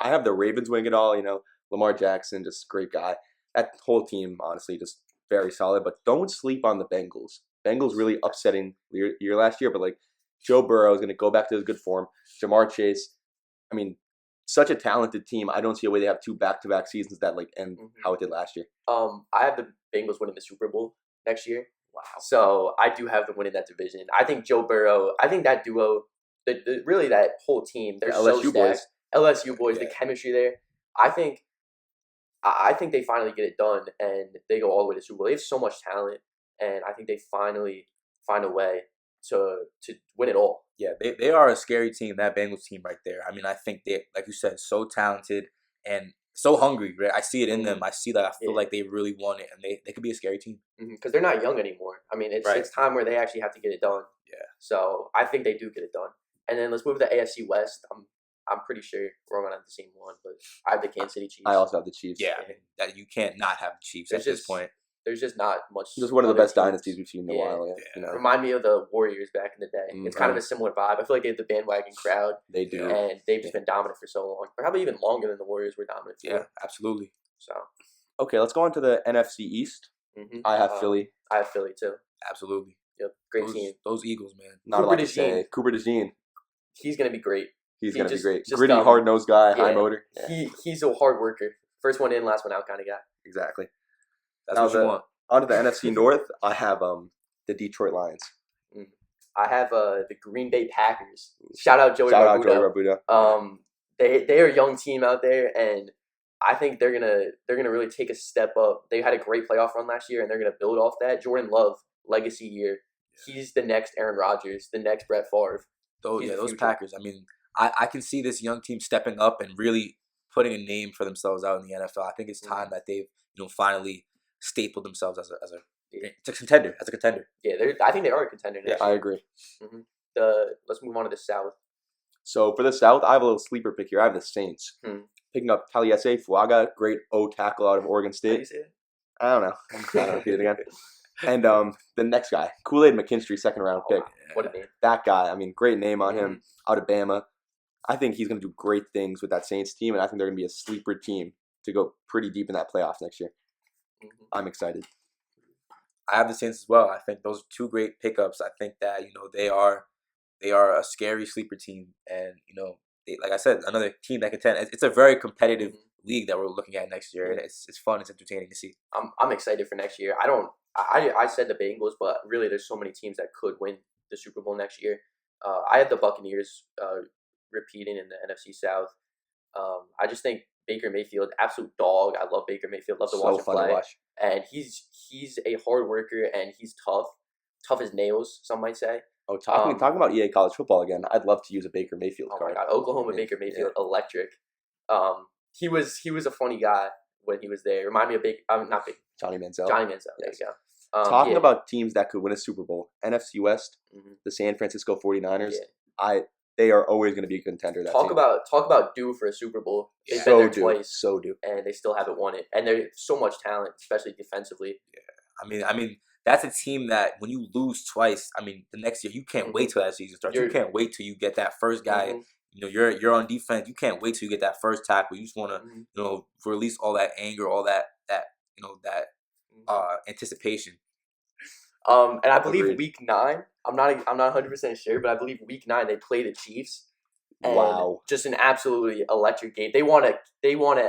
I have the Ravens winning it all. You know, Lamar Jackson, just a great guy. That whole team, honestly, just very solid. But don't sleep on the Bengals. Bengals really upsetting year last year, but like Joe Burrow is going to go back to his good form. Jamar Chase, I mean, such a talented team. I don't see a way they have two back-to-back seasons that like end how it did last year. I have the Bengals winning the Super Bowl next year. Wow. So I do have them winning that division. I think Joe Burrow. I think that duo, really that whole team. They're so LSU stacked. boys. LSU boys, the chemistry there. I think they finally get it done and they go all the way to Super Bowl. They have so much talent, and I think they finally find a way to win it all. Yeah, they are a scary team, that Bengals team right there. I mean, I think they, like you said, so talented and so hungry. Right? I see it in them. I see that. I feel like they really want it, and they could be a scary team. Because they're not young anymore. I mean, it's time where they actually have to get it done. Yeah. So I think they do get it done. And then let's move to the AFC West. I'm pretty sure we're going to have the same one, but I have the Kansas City Chiefs. I also have the Chiefs. Yeah, I mean, that you can't not have the Chiefs at this point. There's just not much. Just one of the best dynasties we've seen in a while. Yeah. You know? Remind me of the Warriors back in the day. It's kind of a similar vibe. I feel like they have the bandwagon crowd. They do. And they've just been dominant for so long. Probably even longer than the Warriors were dominant for. Yeah, absolutely. So. Okay, let's go on to the NFC East. I have Philly. I have Philly too. Absolutely. Yep, great team. Those Eagles, man. Not a lot to say. Cooper DeJean. He's going to be great. He's going to be great. Gritty, hard-nosed guy, high motor. Yeah. He's a hard worker. First one in, last one out kind of guy. Exactly. That's what you want. On to the NFC North, I have the Detroit Lions. I have the Green Bay Packers. Shout out Joey Barbuda. They are a young team out there, and I think they're gonna really take a step up. They had a great playoff run last year, and they're gonna build off that. Jordan Love, legacy year. He's the next Aaron Rodgers, the next Brett Favre. Those Packers. I mean, I can see this young team stepping up and really putting a name for themselves out in the NFL. I think it's time that they've finally stapled themselves as a contender. Yeah, I think they are a contender. Yeah, I agree. Let's move on to the South. So for the South, I have a little sleeper pick here. I have the Saints picking up Taliesin Fuaga, great O tackle out of Oregon State. How do you say it? I don't know. I'm trying to repeat it again. And the next guy, Kool-Aid McKinstry, second round pick. What a name! That guy. I mean, great name on him. Out of Bama. I think he's going to do great things with that Saints team, and I think they're going to be a sleeper team to go pretty deep in that playoffs next year. I'm excited. I have the Saints as well. I think those are two great pickups. I think that they are a scary sleeper team, and like I said, another team that can contend. It's a very competitive league that we're looking at next year, and it's fun. It's entertaining to see. I'm excited for next year. I said the Bengals, but really, there's so many teams that could win the Super Bowl next year. I had the Buccaneers repeating in the NFC South. I just think Baker Mayfield, absolute dog. I love Baker Mayfield. Love to watch him play. And he's a hard worker, and he's tough as nails. Some might say. Oh, talking about EA college football again. I'd love to use a Baker Mayfield card. Oh my God, Oklahoma Baker Mayfield, electric. He was a funny guy when he was there. Remind me of Johnny Manziel. Johnny Manziel. Yes. There you go. Talking about teams that could win a Super Bowl, NFC West, the San Francisco 49ers. They are always going to be a contender. Talk about due for a Super Bowl. They've been there twice. So due. And they still haven't won it. And there's so much talent, especially defensively. Yeah. I mean that's a team that when you lose twice, I mean the next year you can't wait till that season starts. You can't wait till you get that first guy. You're on defense. You can't wait till you get that first tackle. You just want to release all that anger, all that anticipation. And I believe Agreed. week 9. I'm not 100% sure, but I believe week 9 they play the Chiefs. And Wow. just an absolutely electric game. They want to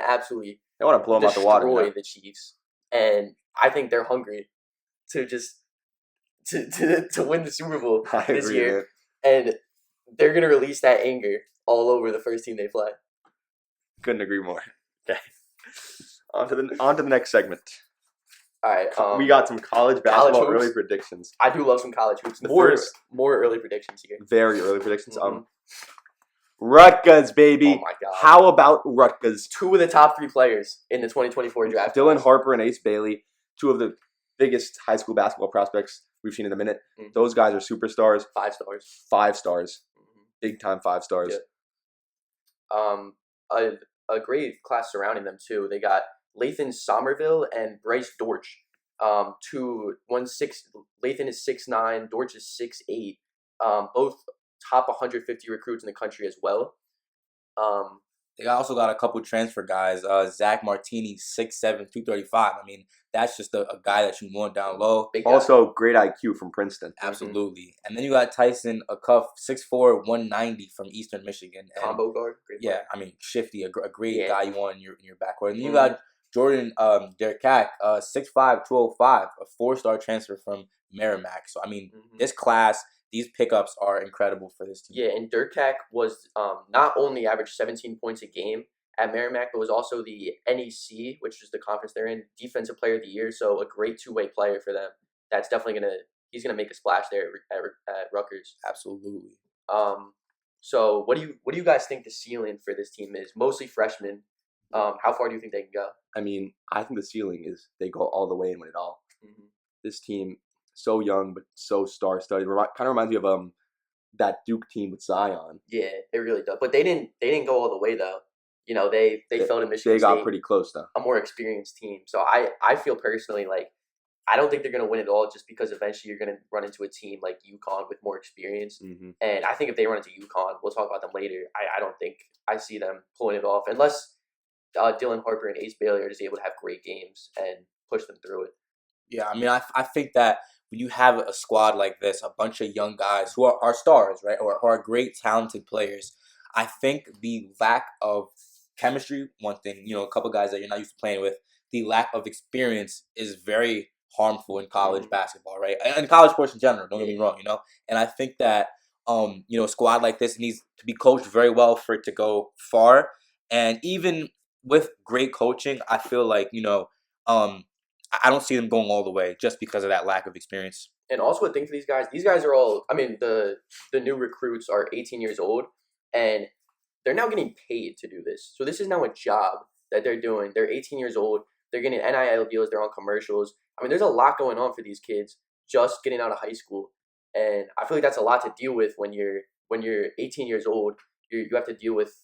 absolutely They want to blow them out the water. destroy the Chiefs, and I think they're hungry to just to win the Super Bowl this year, and they're gonna release that anger all over the first team they play. Couldn't agree more. Okay. On to the next segment. All right, we got some college basketball hoops. early predictions. I do love some college hoops. More early predictions here. Very early predictions. Rutgers, baby. Oh my God. How about Rutgers? 2 of the top 3 players in the 2024 draft. Dylan Harper and Ace Bailey, 2 of the biggest high school basketball prospects we've seen in a minute. Those guys are superstars. 5 stars. 5 stars. Big time 5 stars. Yeah. A great class surrounding them too. They got Lathan Somerville and Bryce Dortch. Lathan is 6'9", Dortch is 6'8". Both top 150 recruits in the country as well. They also got a couple transfer guys. Zach Martini, 6'7", 235. I mean, that's just a guy that you want down low. Also, great IQ from Princeton. Absolutely. And then you got Tyson Acuff, 6'4", 190 from Eastern Michigan. And combo guard. Great yeah, I mean, shifty, a great guy you want in your backcourt. And then you got Jordan Derkak, 6'5", 205, a 4-star transfer from Merrimack. So, I mean, this class, these pickups are incredible for this team. Yeah, and Derkak was not only averaged 17 points a game at Merrimack, but was also the NEC, which is the conference they're in, Defensive Player of the Year. So a great 2-way player for them. That's definitely he's gonna make a splash there at Rutgers. Absolutely. So what do you guys think the ceiling for this team is? Mostly freshmen. How far do you think they can go? I mean, I think the ceiling is they go all the way and win it all. This team, so young but so star-studded, kind of reminds me of that Duke team with Zion. Yeah, it really does. But they didn't go all the way though. They fell to Michigan State. They got pretty close though. A more experienced team. So I feel personally like I don't think they're going to win it all just because eventually you're going to run into a team like UConn with more experience. And I think if they run into UConn, we'll talk about them later. I don't think I see them pulling it off unless Dylan Harper and Ace Bailey are just able to have great games and push them through it. Yeah, I mean, I think that when you have a squad like this, a bunch of young guys who are stars, right, or are great, talented players, I think the lack of chemistry, one thing, a couple guys that you're not used to playing with, the lack of experience is very harmful in college basketball, right? And college sports in general, don't get me wrong, And I think that, a squad like this needs to be coached very well for it to go far. And even with great coaching, I feel like, I don't see them going all the way just because of that lack of experience. And also a thing for these guys are all, I mean, the new recruits are 18 years old, and they're now getting paid to do this. So this is now a job that they're doing. They're 18 years old. They're getting NIL deals. They're on commercials. I mean, there's a lot going on for these kids just getting out of high school. And I feel like that's a lot to deal with when you're 18 years old. You have to deal with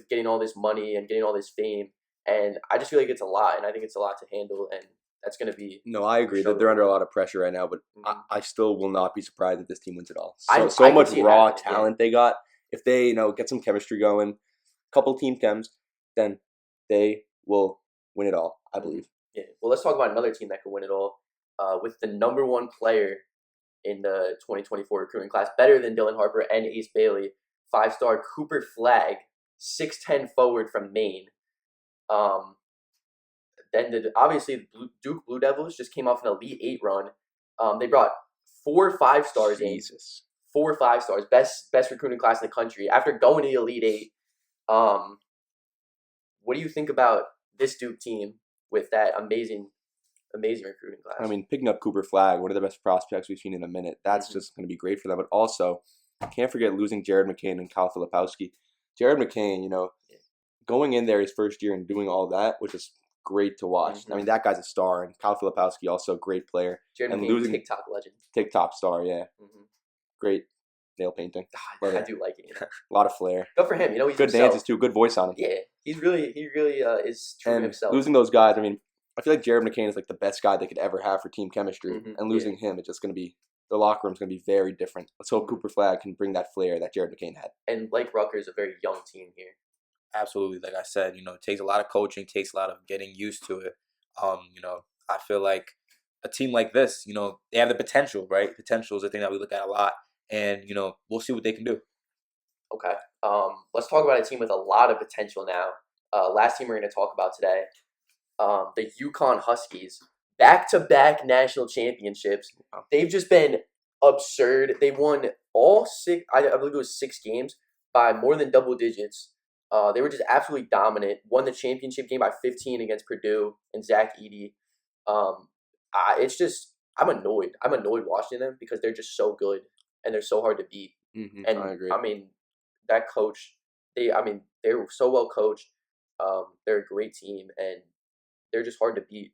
getting all this money and getting all this fame. And I just feel like it's a lot, and I think it's a lot to handle. And that's going to be... No, I agree that they're under a lot of pressure right now, but I still will not be surprised if this team wins it all. So much raw talent they got. If they, get some chemistry going, couple team chems, then they will win it all, I believe. Yeah. Well, let's talk about another team that could win it all. With the number 1 player in the 2024 recruiting class, better than Dylan Harper and Ace Bailey, 5-star Cooper Flagg, 6'10" forward from Maine. Then obviously Duke Blue Devils just came off an Elite 8 run. They brought 4 5-stars in. 4 5-stars, best recruiting class in the country. After going to the Elite 8, what do you think about this Duke team with that amazing recruiting class? I mean, picking up Cooper Flagg, one of the best prospects we've seen in a minute, that's just going to be great for them. But also, can't forget losing Jared McCain and Kyle Filipowski. Jared McCain, going in there his first year and doing all that, which is great to watch. I mean, that guy's a star, and Kyle Filipowski also a great player. Jared McCain, losing TikTok legend. TikTok star, yeah. Great nail painting. I do like it. A lot of flair. Good for him. He's good himself. Dances too. Good voice on him. Yeah, he really is true to himself. Losing those guys, I mean, I feel like Jared McCain is like the best guy they could ever have for team chemistry, and losing him, it's just going to be the locker room's going to be very different. Let's hope Cooper Flagg can bring that flair that Jared McCain had. And like Rutgers, a very young team here. Absolutely, like I said, it takes a lot of coaching, takes a lot of getting used to it. I feel like a team like this, they have the potential, right? Potential is a thing that we look at a lot, and we'll see what they can do. Okay. Let's talk about a team with a lot of potential now. Last team we're going to talk about today, the UConn Huskies, back-to-back national championships. They've just been absurd. They won all 6, I believe it was 6 games by more than double digits. They were just absolutely dominant. Won the championship game by 15 against Purdue and Zach Edey. It's just I'm annoyed. I'm annoyed watching them because they're just so good and they're so hard to beat. Mm-hmm, And I agree. I mean, that coach, they're so well coached. They're a great team and they're just hard to beat.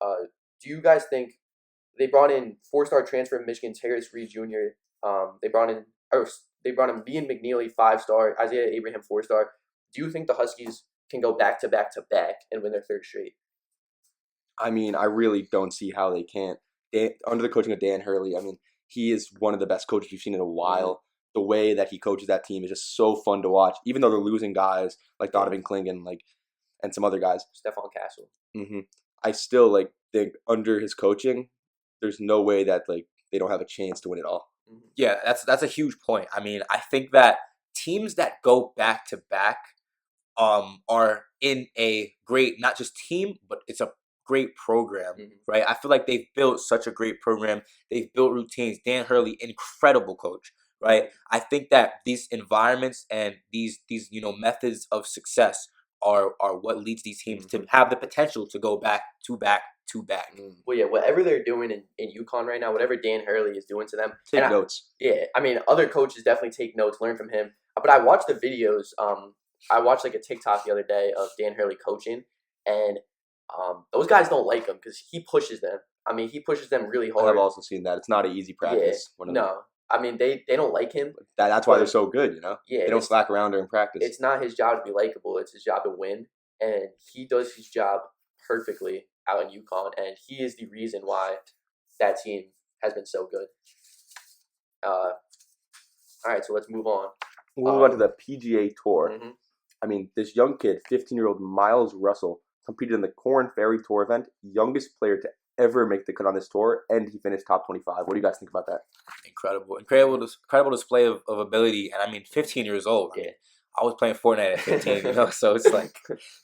Do you guys think they brought in 4-star transfer from Michigan, Terrence Reed Jr. They brought in Ian McNeely, 5-star, Isaiah Abraham, 4-star. Do you think the Huskies can go back to back to back and win their 3rd straight? I mean, I really don't see how they can't. Under the coaching of Dan Hurley, I mean, he is one of the best coaches we've seen in a while. Mm-hmm. The way that he coaches that team is just so fun to watch, even though they're losing guys like Donovan Clingan, and some other guys. Stephon Castle. Mm-hmm. I still think under his coaching, there's no way that they don't have a chance to win it all. Mm-hmm. Yeah, that's a huge point. I mean, I think that teams that go back to back are in a great, not just team, but it's a great program, right? I feel like they've built such a great program. They've built routines. Dan Hurley, incredible coach, right? I think that these environments and these methods of success are what leads these teams to have the potential to go back to back to back. Well, yeah, whatever they're doing in UConn right now, whatever Dan Hurley is doing to them, take notes. I mean, other coaches definitely take notes, learn from him. But I watched the videos. I watched a TikTok the other day of Dan Hurley coaching, and those guys don't like him because he pushes them. I mean, he pushes them really hard. I've also seen that. It's not an easy practice. Yeah, no. I mean, they don't like him. That's why they're so good, Yeah, they don't slack around during practice. It's not his job to be likable. It's his job to win, and he does his job perfectly out in UConn, and he is the reason why that team has been so good. All right, so let's move on. We'll move on to the PGA Tour. Mm-hmm. I mean, this young kid, 15-year-old Miles Russell, competed in the Corn Ferry Tour event, youngest player to ever make the cut on this tour, and he finished top 25. What do you guys think about that? Incredible display of ability, and I mean, 15 years old. Yeah. I mean, I was playing Fortnite at 15, so it's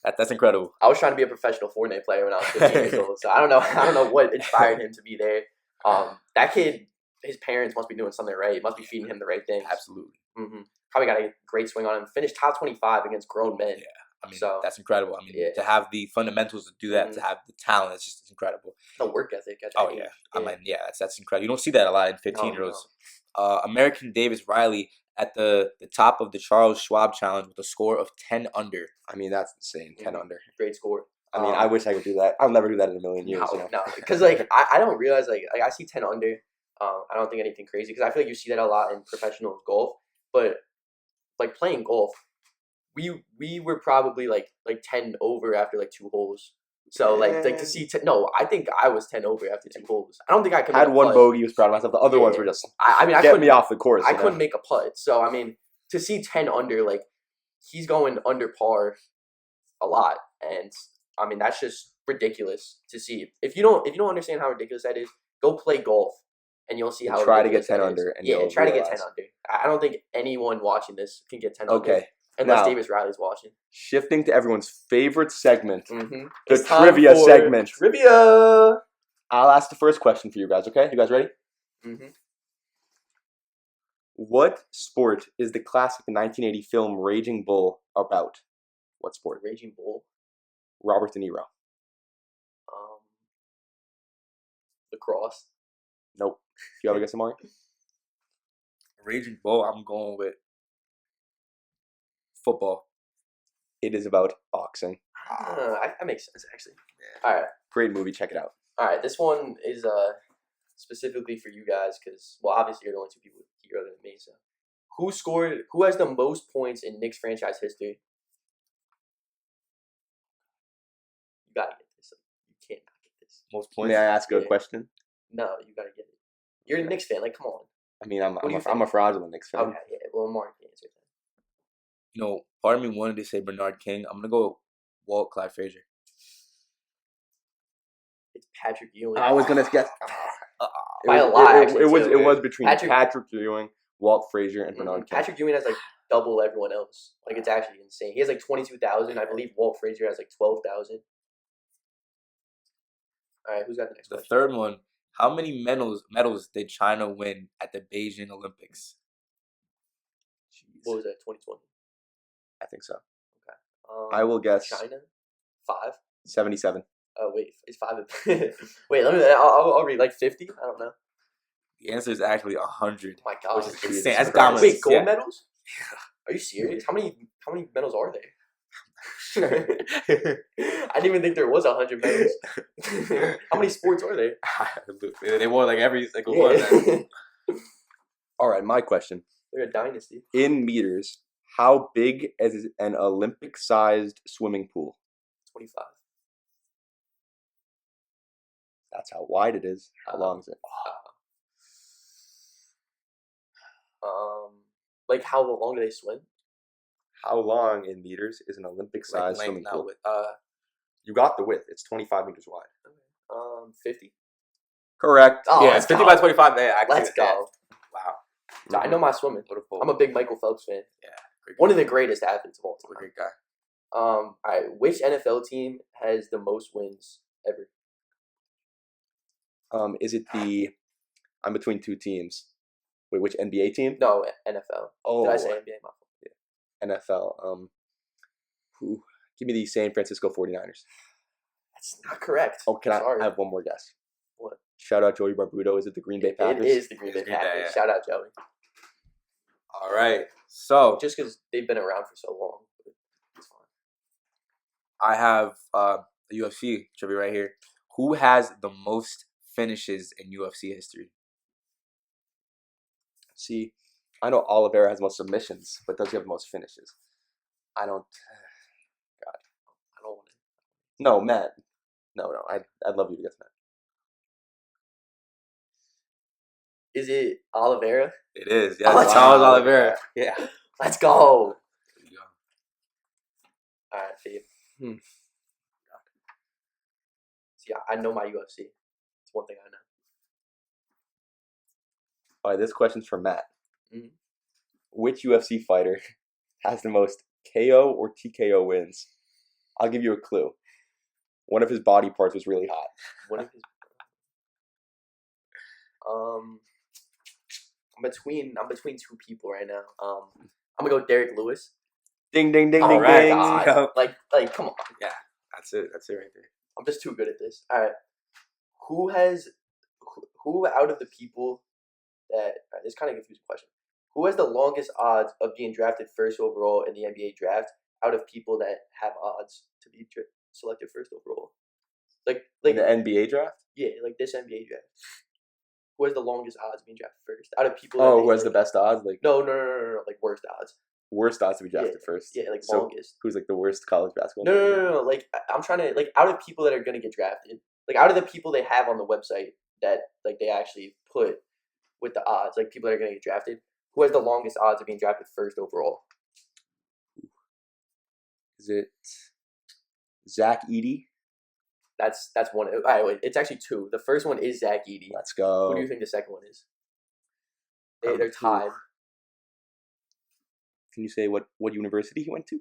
that's incredible. I was trying to be a professional Fortnite player when I was 15 years old, so I don't know what inspired him to be there. That kid, his parents must be doing something right. Must be feeding him the right things. Absolutely. Mm-hmm. Probably got a great swing on him. Finished top 25 against grown men. Yeah. I mean, that's incredible. I mean, to have the fundamentals to do that, to have the talent, it's incredible. The work ethic. I mean, that's incredible. You don't see that a lot in 15-year-olds. No. American Davis Riley at the top of the Charles Schwab Challenge with a score of 10 under. I mean, that's insane. 10 under. Great score. I mean, I wish I could do that. I'll never do that in a million years. No, because I don't realize I see 10 under. I don't think anything crazy because I feel like you see that a lot in professional golf, but playing golf. We were probably like 10 over after 2 holes. So to see I think I was 10 over after 2 holes. I don't think I could. Had one bogey, was proud of myself. The other ones were just get me off the course. I couldn't make a putt. So I mean, to see 10 under, he's going under par a lot, and I mean that's just ridiculous to see. If you don't understand how ridiculous that is, go play golf, and you'll see how try to get 10 under. And try to get 10 under. I don't think anyone watching this can get 10 under. Okay. Unless Davis Riley's watching. Shifting to everyone's favorite segment, the trivia segment. Trivia! I'll ask the first question for you guys, okay? You guys ready? Mm-hmm. What sport is the classic 1980 film Raging Bull about? What sport? Raging Bull? Robert De Niro. Lacrosse. Nope. You have a guess, Amari? Raging Bull, I'm going with football. It is about boxing. That makes sense, actually. Yeah. All right. Great movie. Check it out. All right. This one is specifically for you guys because, well, obviously you're the only 2 people here other than me. So, who has the most points in Knicks franchise history? You gotta get this. You most points. May I ask a Yeah. question? No, you gotta get it. You're a Knicks fan. Like, come on. I mean, I'm What do you I'm a think? fraudulent Knicks fan. Okay, yeah. Well, Mark can answer that. You know, part of me wanted to say Bernard King. I'm gonna go Walt Clyde Frazier. It's Patrick Ewing. I was gonna guess. By a lot, actually, It too. was between Patrick- Patrick Ewing, Walt Frazier, and Bernard King. Patrick Ewing has like double everyone else. Like, it's actually insane. He has like 22,000. I believe Walt Frazier has like 12,000. All right, who's got the next The question? third one. How many medals did China win at the Beijing Olympics? Jeez. What was that? 2020. I think so. Okay. I will guess China. 5. 77. Oh wait, it's 5. Wait, let me. I'll read like 50. I don't know. The answer is actually 100. Oh my God, Which is Jesus insane. That's Christ. dominance. Wait, gold Yeah. medals? Are you serious? How many medals are there? I didn't even think there was 100 medals. How many sports are there? They won like every single one. Man. All right, my question. They're a dynasty. In meters, how big is an Olympic-sized swimming pool? 25. That's how wide it is. How long is it? Like how long do they swim? How long in meters is an Olympic-sized swimming not pool? with You got the width. It's 25 meters wide. 50. Correct. Oh, yeah, let's it's 50 go. by 25. Yeah, Let's go. Wow. I know my swimming. What a pull. I'm a big Michael Phelps fan. Yeah. Great One guy. of the greatest athletes of all What a time. great guy. All right. Which NFL team has the most wins ever? Is it the? I'm between two teams. Wait, which NBA team? No, NFL. Oh, Did I say NBA? My fault. NFL. Give me the San Francisco 49ers. That's not correct. Oh, can Sorry. I have one more guess? What? Shout out Joey Barbudo. Is it the Green Bay Packers? It is the Green Bay It's Green Bay, Packers. yeah. Shout out Joey. All right. So Just because they've been around for so long. But it's fine. I have a UFC trivia right here. Who has the most finishes in UFC history? See, I know Oliveira has the most submissions, but does he have the most finishes? I don't. I don't want to. No, Matt. No. I'd love you to guess Matt. Is it Oliveira? It is. Oh, Yeah, it's Charles Oliveira. Oliveira. Yeah. Let's go. There you go. All right, Steve. Hmm. See, I know my UFC. It's one thing I know. All right, this question's for Matt. Mhm. Which UFC fighter has the most KO or TKO wins? I'll give you a clue. One of his body parts was really hot. One of his. I'm between two people right now. I'm gonna go Derek Lewis. Ding, ding, ding, Oh ding, my ding. God. Like, come on. That's it. That's it right there. I'm just too good at this. All right. Who out of the people that all right, this kind of confusing question. Who has the longest odds of being drafted first overall in the NBA draft out of people that have odds to be selected first overall? Like In the NBA draft? yeah, like this NBA draft. Who has the longest odds of being drafted first out of people? That Oh, they- who has the best odds? Like No, like worst odds. worst odds to be drafted first. Yeah, like So longest. who's like the worst college basketball? No. Like I'm trying to like out of people that are gonna get drafted, like out of the people they have on the website that like they actually put with the odds, like people that are gonna get drafted. Who has the longest odds of being drafted first overall? Is it Zach Edey? That's one. All right, wait, it's actually two. The first one is Zach Edey. Let's go. Who do you think the second one is? Um, They're tied. Can you say what university he went to?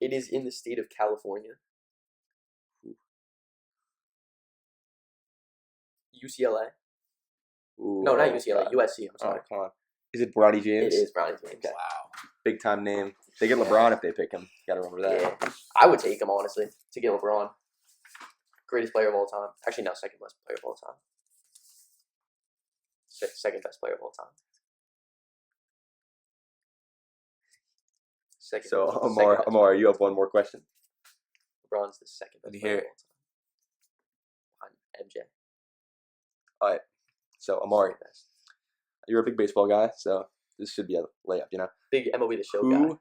It is in the state of California. UCLA? Ooh, No, not oh, UCLA. God. USC. I'm Oh, sorry. come on. Is it Bronny James? It is Bronny James. Wow. Big time name. They get LeBron if they pick him. Gotta remember that. Yeah, I would take him honestly to get LeBron. Greatest player of all time. Actually, no, second best player of all time. Second best player of all time. Second. So second best. Amar, you have one more question. LeBron's the second Let best me player hear of all time. Behind MJ. All right. So Amari, Second best. you're a big baseball guy, so this should be a layup, you know. Big MLB The Show Who guy.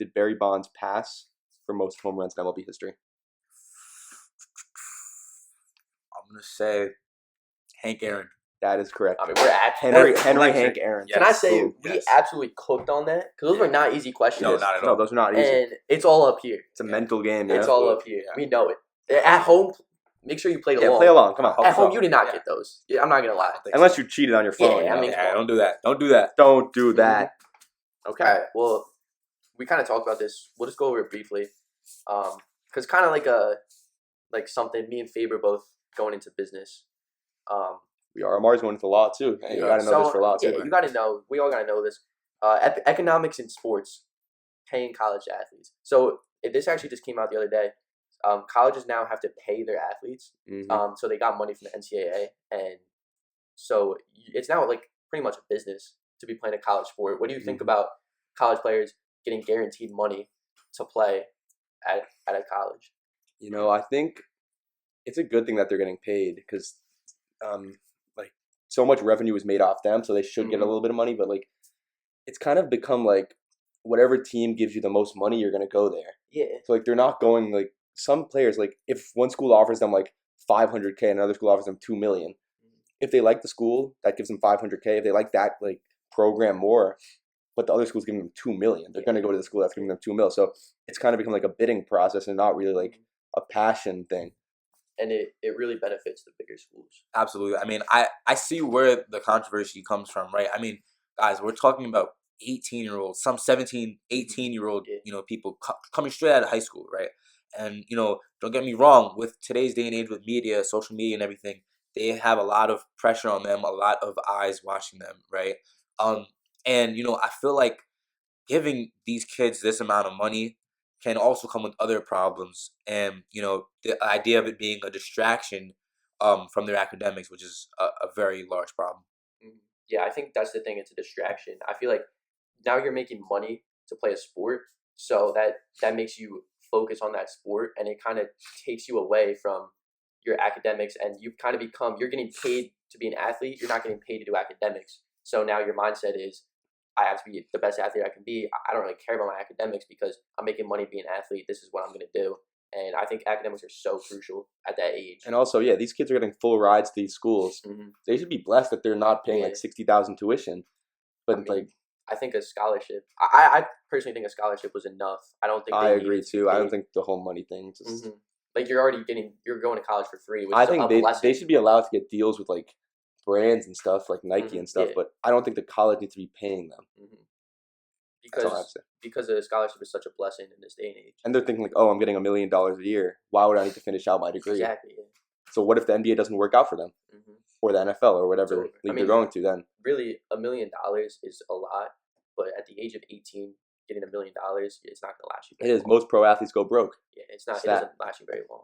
did Barry Bonds pass for most home runs in MLB history? gonna say Hank Aaron. That is correct. I mean, we're at Henry, Electric. Hank Aaron. Yes. Can I say Boom. we Yes. absolutely cooked on that? Because those were not easy questions. No, not at No, all. those are not easy. And it's all up here. It's a mental game. It's Yeah. all up here. Yeah. We know it. At home, make sure you played along. Play along. Come on. Hope At home, so. you did not Yeah. get those. Yeah, I'm not gonna lie. Unless you cheated on your phone. Yeah, I you mean, know. Yeah, don't do that. Don't do that. Don't do that. Okay. All right. Well, we kind of talked about this. We'll just go over it briefly, because kind of like something me and Faber both going into business. We are. Amari's going into law too. Hey, you got to know this for law too. Yeah, you got to know. We all got to know this. Economics in sports, paying college athletes. So this actually just came out the other day. Colleges now have to pay their athletes. Mhm. So they got money from the NCAA, and so it's now like pretty much a business to be playing a college sport. What do you think Mhm. about college players getting guaranteed money to play at a college? You know, I think it's a good thing that they're getting paid because, like, so much revenue is made off them, so they should get a Mhm. little bit of money. But like, it's kind of become like whatever team gives you the most money, you're gonna go there. Yeah. So like, they're not going like some players. Like, if one school offers them like 500K and another school offers them 2 million, if they like the school, that gives them 500K. If they like that like program more, but the other school's giving them 2 million, they're gonna go to the school that's giving them 2 mil. So it's kind of become like a bidding process and not really like a passion thing. And it really benefits the bigger schools. Absolutely. I mean, I see where the controversy comes from, right? I mean, guys, we're talking about 18-year-olds, some 17, 18-year-old, Yeah. people coming straight out of high school, right? And, don't get me wrong, with today's day and age with media, social media and everything, they have a lot of pressure on them, a lot of eyes watching them, right? And, I feel like giving these kids this amount of money can also come with other problems. And, the idea of it being a distraction from their academics, which is a very large problem. Yeah, I think that's the thing. It's a distraction. I feel like now you're making money to play a sport, so that makes you focus on that sport, and it kind of takes you away from your academics, and you kind of you're getting paid to be an athlete. You're not getting paid to do academics. So now your mindset is, I have to be the best athlete I can be. I don't really care about my academics because I'm making money being an athlete. This is what I'm going to do. And I think academics are so crucial at that age. And also, yeah, these kids are getting full rides to these schools. Mm-hmm. They should be blessed that they're not paying like 60,000 tuition. But I think a scholarship. I personally think a scholarship was enough. I don't think. I agree too. I don't think the whole money thing. Just, Like you're going to college for free. Which I is think they should be allowed to get deals with like brands and stuff like Nike and stuff. Yeah. But I don't think the college needs to be paying them. Because a scholarship is such a blessing in this day and age. And they're thinking like, oh, I'm getting $1 million a year. Why would I need to finish out my degree? Exactly. Yeah. So what if the NBA doesn't work out for them, or the NFL, or whatever league they're going to? Then really, $1 million is a lot, but at the age of 18, getting $1 million, it's not going to last you. It is. Most pro athletes go broke. Yeah, it's not. It doesn't last you very long.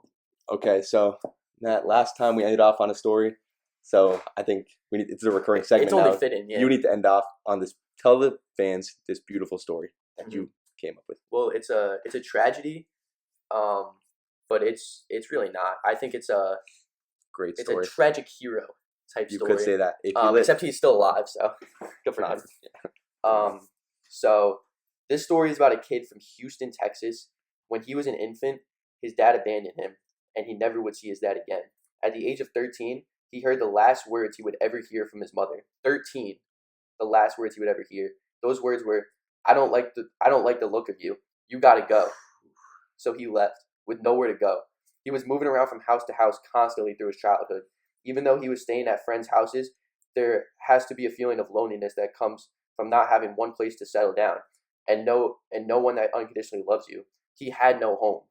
Okay, so Matt, last time we ended off on a story, so I think it's a recurring segment. It's only now. fitting. Yeah. You need to end off on this. Tell the fans this beautiful story that you came up with. Well, it's a tragedy, but it's really not. I think it's a great story. It's a tragic hero type story. You could say that. Except he's still alive, so good for him. So this story is about a kid from Houston, Texas. When he was an infant, his dad abandoned him, and he never would see his dad again. At the age of 13, he heard the last words he would ever hear from his mother. 13, the last words he would ever hear. Those words were, I don't like the look of you. You gotta go." So he left with nowhere to go. He was moving around from house to house constantly through his childhood. Even though he was staying at friends' houses, there has to be a feeling of loneliness that comes from not having one place to settle down and no one that unconditionally loves you. He had no home.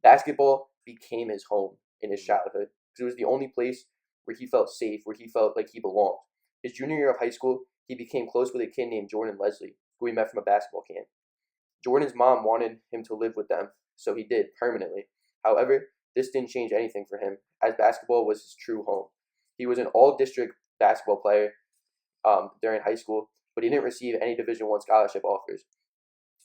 Basketball became his home in his childhood because it was the only place where he felt safe, where he felt like he belonged. His junior year of high school, he became close with a kid named Jordan Leslie, who he met from a basketball camp. Jordan's mom wanted him to live with them, so he did, permanently. However, this didn't change anything for him, as basketball was his true home. He was an all-district basketball player during high school, but he didn't receive any Division I scholarship offers.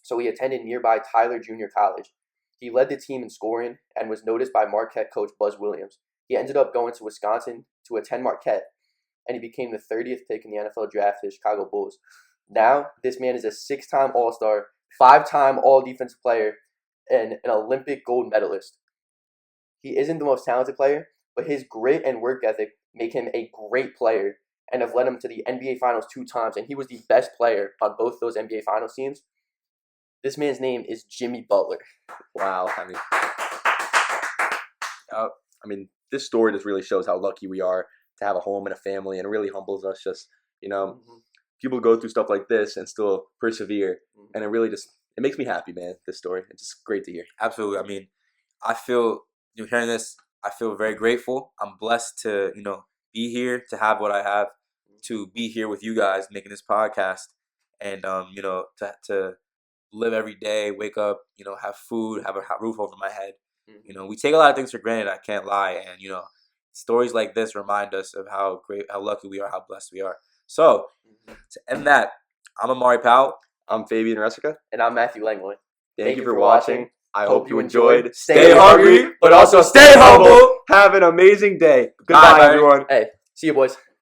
So he attended nearby Tyler Junior College. He led the team in scoring and was noticed by Marquette coach Buzz Williams. He ended up going to Wisconsin to attend Marquette, and he became the 30th pick in the NFL draft to the Chicago Bulls. Now, this man is a 6-time All-Star, 5-time All-Defensive player, and an Olympic gold medalist. He isn't the most talented player, but his grit and work ethic make him a great player and have led him to the NBA Finals 2 times, and he was the best player on both those NBA Finals teams. This man's name is Jimmy Butler. Wow. I mean, this story just really shows how lucky we are to have a home and a family, and it really humbles us. Just, people go through stuff like this and still persevere, and it really just, it makes me happy, man, this story. It's just great to hear. Absolutely. I mean, I feel, hearing this, I feel very grateful. I'm blessed to, be here, to have what I have, to be here with you guys making this podcast, and, to live every day, wake up, have food, have a roof over my head. We take a lot of things for granted, I can't lie. And, stories like this remind us of how lucky we are, how blessed we are. So, to end that, I'm Amari Powell. I'm Fabian Resica. And I'm Matthew Langlois. Thank you for watching. I hope you enjoyed. Stay hungry, but also stay humble. Have an amazing day. Goodbye, Bye, everyone. Hey, see you, boys.